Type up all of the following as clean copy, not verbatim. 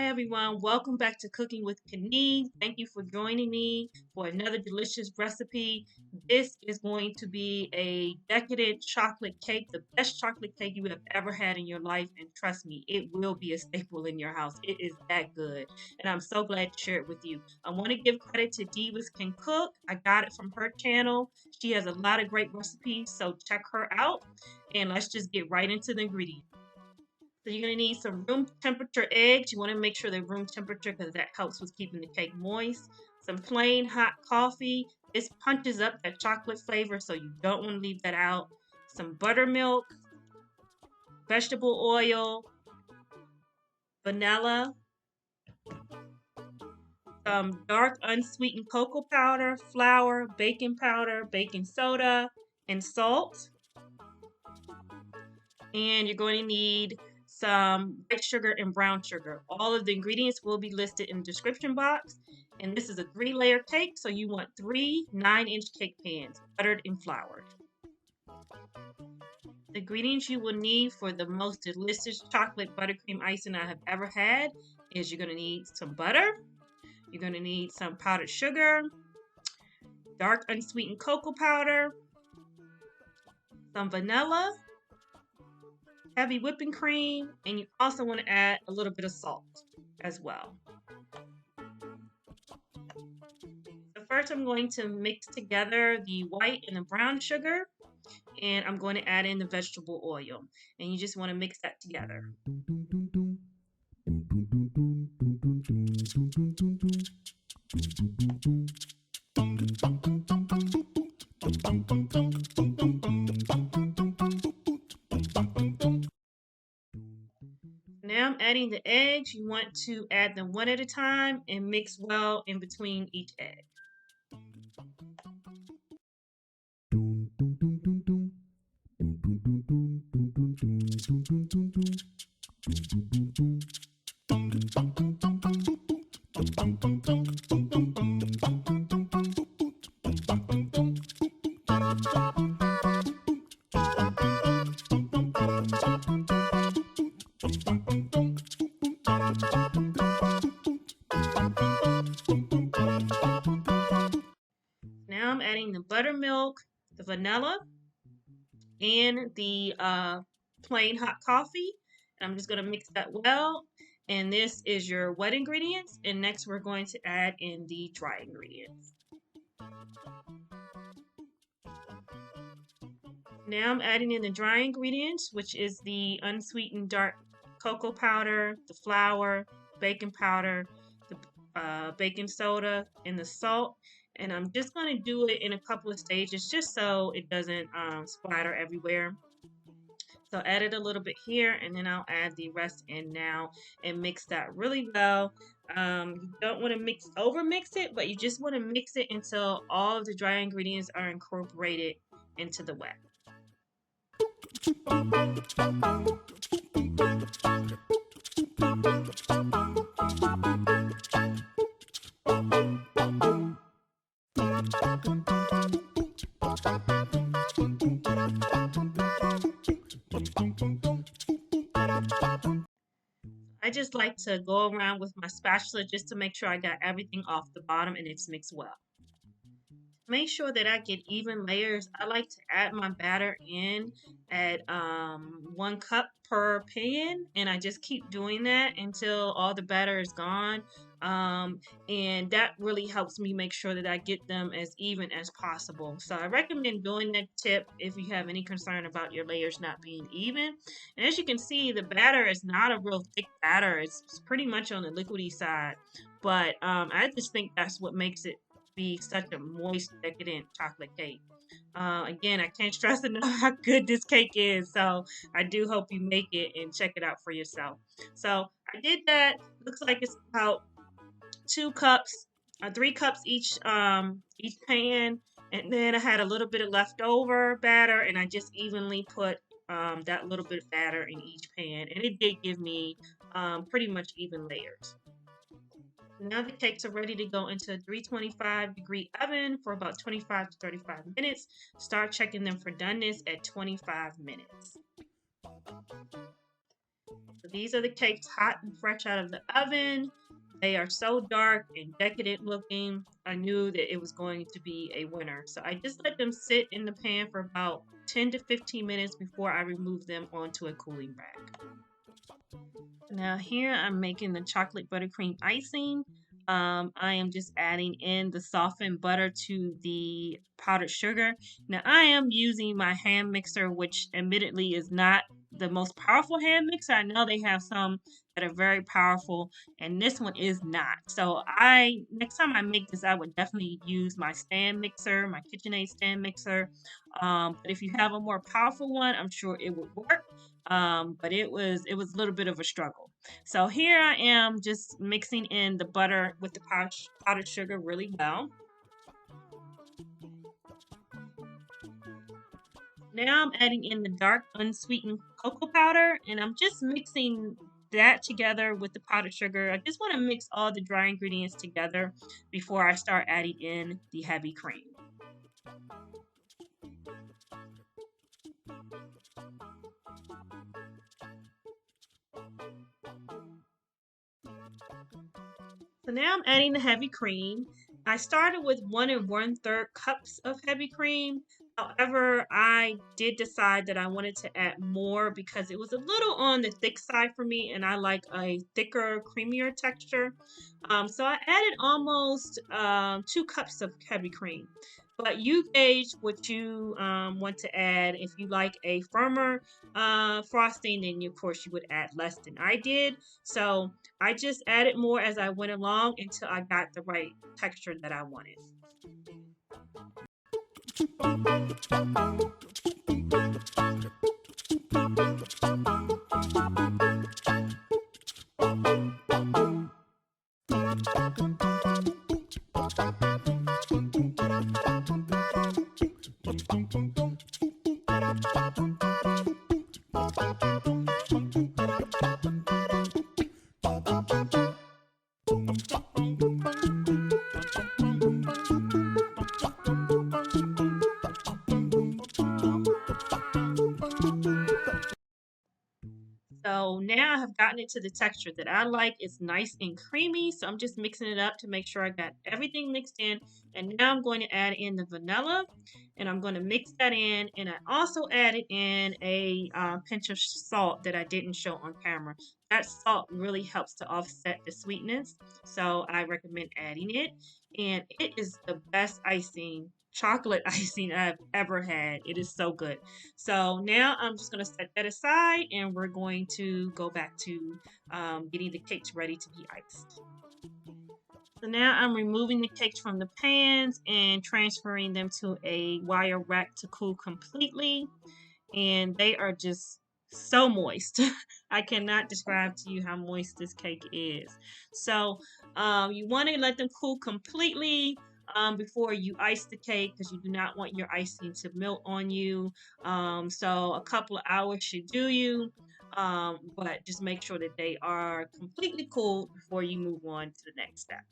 everyone, welcome back to Cooking with Kenny. Thank you for joining me for another delicious recipe. This is going to be a decadent chocolate cake, the best chocolate cake you have ever had in your life. And trust me, it will be a staple in your house. It is that good. And I'm so glad to share it with you. I want to give credit to Divas Can Cook. I got it from her channel. She has a lot of great recipes, so check her out. And let's just get right into the ingredients. So you're going to need some room temperature eggs. You want to make sure they're room temperature because that helps with keeping the cake moist. Some plain hot coffee. This punches up that chocolate flavor, so you don't want to leave that out. Some buttermilk, vegetable oil, vanilla, some dark unsweetened cocoa powder, flour, baking powder, baking soda, and salt. And you're going to need some white sugar and brown sugar. All of the ingredients will be listed in the description box. And this is a 3-layer cake, so you want 3 9-inch cake pans, buttered and floured. The ingredients you will need for the most delicious chocolate buttercream icing I have ever had is you're going to need some butter, you're going to need some powdered sugar, dark unsweetened cocoa powder, some vanilla, heavy whipping cream, and you also want to add a little bit of salt as well. So first I'm going to mix together the white and the brown sugar, and I'm going to add in the vegetable oil, and you just want to mix that together. Now I'm adding the eggs. You want to add them one at a time and mix well in between each egg. Now I'm adding the buttermilk, the vanilla, and the plain hot coffee. And I'm just going to mix that well. And this is your wet ingredients. And next we're going to add in the dry ingredients. Now I'm adding in the dry ingredients, which is the unsweetened dark cocoa powder, the flour, baking powder, the baking soda, and the salt. And I'm just going to do it in a couple of stages just so it doesn't splatter everywhere. So add it a little bit here, and then I'll add the rest in now and mix that really well. You don't want to over mix it, but you just want to mix it until all of the dry ingredients are incorporated into the wet. I just like to go around with my spatula just to make sure I got everything off the bottom and it's mixed well. Make sure that I get even layers. I like to add my batter in at 1 cup per pan, and I just keep doing that until all the batter is gone. And that really helps me make sure that I get them as even as possible. So I recommend doing that tip if you have any concern about your layers not being even. And as you can see, the batter is not a real thick batter. It's pretty much on the liquidy side. But I just think that's what makes it be such a moist, decadent chocolate cake. Again, I can't stress enough how good this cake is. So I do hope you make it and check it out for yourself. So I did that. Looks like it's about 2 cups, 3 cups each pan. And then I had a little bit of leftover batter, and I just evenly put that little bit of batter in each pan. And it did give me pretty much even layers. Now the cakes are ready to go into a 325-degree oven for about 25 to 35 minutes. Start checking them for doneness at 25 minutes. So these are the cakes hot and fresh out of the oven. They are so dark and decadent looking. I knew that it was going to be a winner. So I just let them sit in the pan for about 10 to 15 minutes before I remove them onto a cooling rack. Now here I'm making the chocolate buttercream icing. I am just adding in the softened butter to the powdered sugar. Now I am using my hand mixer, which admittedly is not the most powerful hand mixer. I know they have some that are very powerful, and this one is not. So next time I make this, I would definitely use my stand mixer, my KitchenAid stand mixer. But if you have a more powerful one, I'm sure it would work. But it was a little bit of a struggle. So here I am just mixing in the butter with the powdered sugar really well. Now I'm adding in the dark unsweetened cocoa powder, and I'm just mixing that together with the powdered sugar. I just want to mix all the dry ingredients together before I start adding in the heavy cream. So now I'm adding the heavy cream. I started with 1 1/3 cups of heavy cream. However, I did decide that I wanted to add more because it was a little on the thick side for me, and I like a thicker, creamier texture. So I added almost 2 cups of heavy cream. But you gauge what you want to add. If you like a firmer frosting, then of course you would add less than I did. So I just added more as I went along until I got the right texture that I wanted. So now I have gotten it to the texture that I like. It's nice and creamy. So I'm just mixing it up to make sure I got everything mixed in. And now I'm going to add in the vanilla and I'm going to mix that in. And I also added in a pinch of salt that I didn't show on camera. That salt really helps to offset the sweetness. So I recommend adding it. And it is the best icing, chocolate icing I've ever had. It is so good. So now I'm just going to set that aside and we're going to go back to getting the cakes ready to be iced. So now I'm removing the cakes from the pans and transferring them to a wire rack to cool completely. And they are just so moist. I cannot describe to you how moist this cake is. So you want to let them cool completely before you ice the cake because you do not want your icing to melt on you. So a couple of hours should do you. But just make sure that they are completely cooled before you move on to the next step.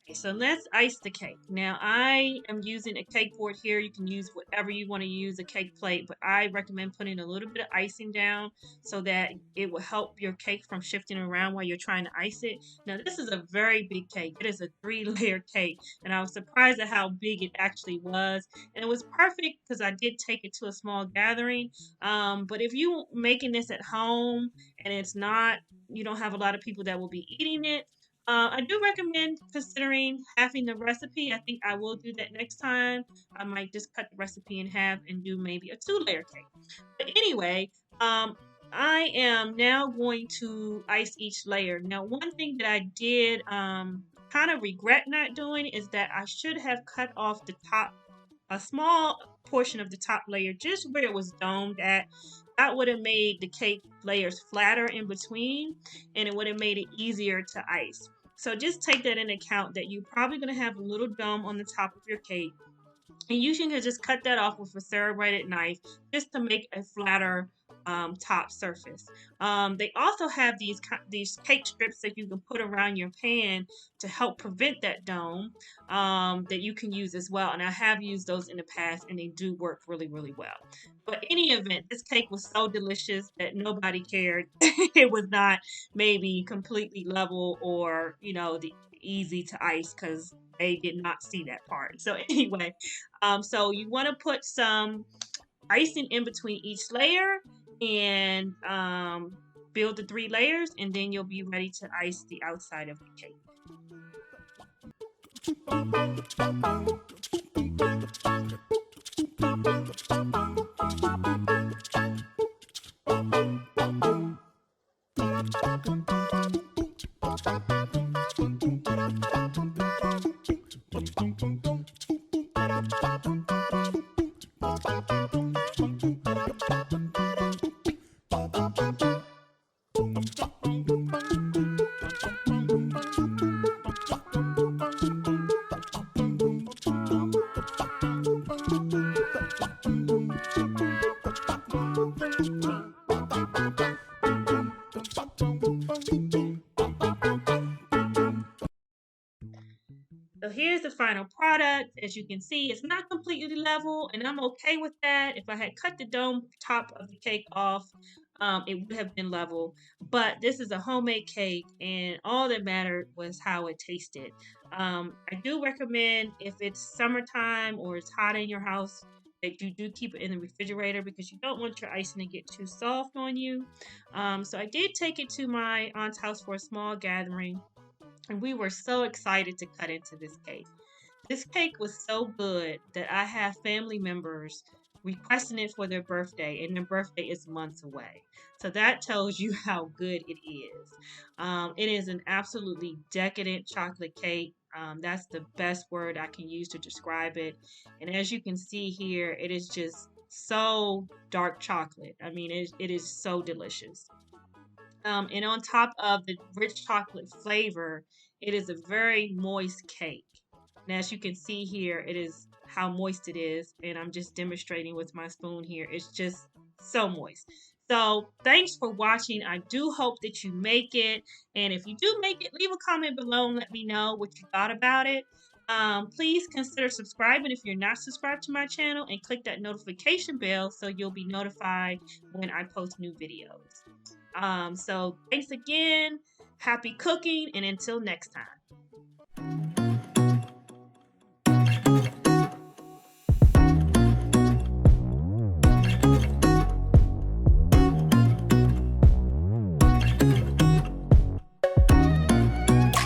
Okay, so let's ice the cake. Now I am using a cake board here. You can use whatever you want to use, a cake plate, but I recommend putting a little bit of icing down so that it will help your cake from shifting around while you're trying to ice it. Now this is a very big cake. It is a 3 layer cake, and I was surprised at how big it actually was. And it was perfect because I did take it to a small gathering. But if you making this at home and it's not, you don't have a lot of people that will be eating it, I do recommend considering halving the recipe. I think I will do that next time. I might just cut the recipe in half and do maybe a 2 layer cake. But anyway, I am now going to ice each layer. Now, one thing that I did kind of regret not doing is that I should have cut off the top, a small portion of the top layer, just where it was domed at. That would have made the cake layers flatter in between and it would have made it easier to ice. So just take that into account that you're probably going to have a little dome on the top of your cake. And you can just cut that off with a serrated knife just to make a flatter top surface. They also have these cake strips that you can put around your pan to help prevent that dome, that you can use as well. And I have used those in the past, and they do work really, really well. But any event, this cake was so delicious that nobody cared. It was not maybe completely level or the easy to ice because they did not see that part. So anyway, so you want to put some icing in between each layer and build the 3 layers, and then you'll be ready to ice the outside of the cake. So here's the final product. As you can see, it's not completely level, and I'm okay with that. If I had cut the dome top of the cake off, it would have been level. But this is a homemade cake, and all that mattered was how it tasted. I do recommend, if it's summertime or it's hot in your house, that you do keep it in the refrigerator because you don't want your icing to get too soft on you. So I did take it to my aunt's house for a small gathering, and we were so excited to cut into this cake. This cake was so good that I have family members requesting it for their birthday, and their birthday is months away. So that tells you how good it is. It is an absolutely decadent chocolate cake. That's the best word I can use to describe it. And as you can see here, it is just so dark chocolate. I mean, it is so delicious. And on top of the rich chocolate flavor, it is a very moist cake. And as you can see here, it is how moist it is. And I'm just demonstrating with my spoon here. It's just so moist. So thanks for watching. I do hope that you make it. And if you do make it, leave a comment below and let me know what you thought about it. Please consider subscribing if you're not subscribed to my channel, and click that notification bell so you'll be notified when I post new videos. So thanks again. Happy cooking, and until next time.